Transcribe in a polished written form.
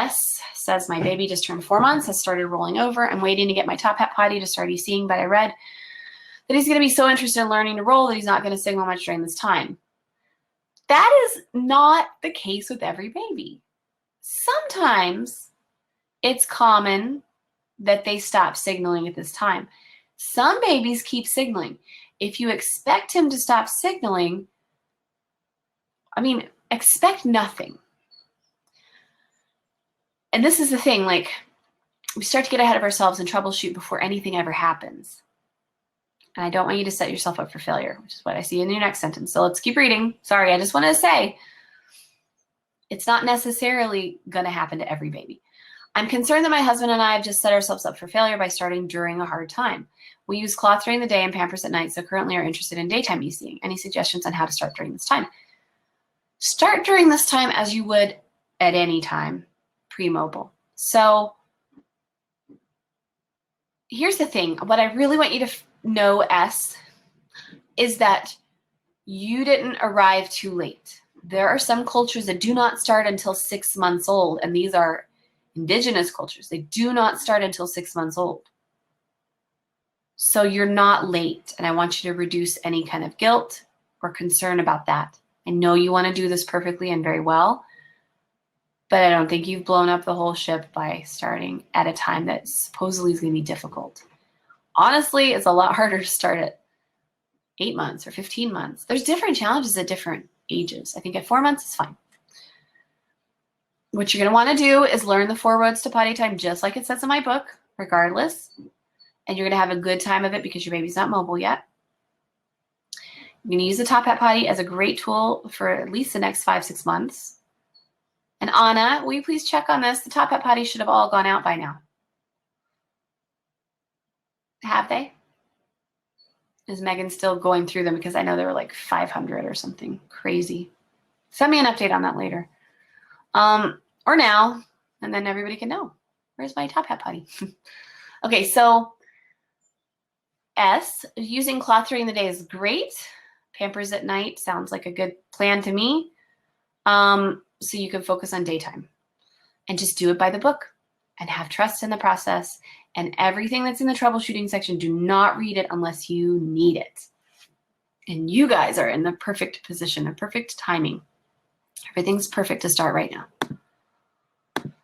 S says, my baby just turned 4 months, has started rolling over. I'm waiting to get my top hat potty to start ECing, but I read that he's going to be so interested in learning to roll that he's not going to signal much during this time. That is not the case with every baby. Sometimes it's common that they stop signaling at this time. Some babies keep signaling. If you expect him to stop signaling, expect nothing. And this is the thing, like, we start to get ahead of ourselves and troubleshoot before anything ever happens. And I don't want you to set yourself up for failure, which is what I see in your next sentence. So let's keep reading. Sorry, I just wanted to say, it's not necessarily going to happen to every baby. I'm concerned that my husband and I have just set ourselves up for failure by starting during a hard time. We use cloth during the day and Pampers at night, so currently are interested in daytime ECing. Any suggestions on how to start during this time? Start during this time as you would at any time pre-mobile. So here's the thing. What I really want you to know, S, is that you didn't arrive too late. There are some cultures that do not start until 6 months old, and these are indigenous cultures. They do not start until 6 months old. So you're not late, and I want you to reduce any kind of guilt or concern about that. I know you want to do this perfectly and very well, but I don't think you've blown up the whole ship by starting at a time that supposedly is going to be difficult. Honestly, it's a lot harder to start at 8 months or 15 months. There's different challenges at different ages. I think at 4 months is fine. What you're going to want to do is learn the 4 roads to potty time just like it says in my book, regardless. And you're going to have a good time of it because your baby's not mobile yet. You're going to use the top hat potty as a great tool for at least the next 5-6 months. And Anna, will you please check on this? The top hat potty should have all gone out by now. Have they? Is Megan still going through them? Because I know there were like 500 or something crazy. Send me an update on that later. Or now, and then everybody can know. Where's my top hat potty? Okay, so S, using cloth during the day is great. Pampers at night sounds like a good plan to me. So you can focus on daytime and just do it by the book and have trust in the process. And everything that's in the troubleshooting section, do not read it unless you need it. And you guys are in the perfect position, the perfect timing. Everything's perfect to start right now.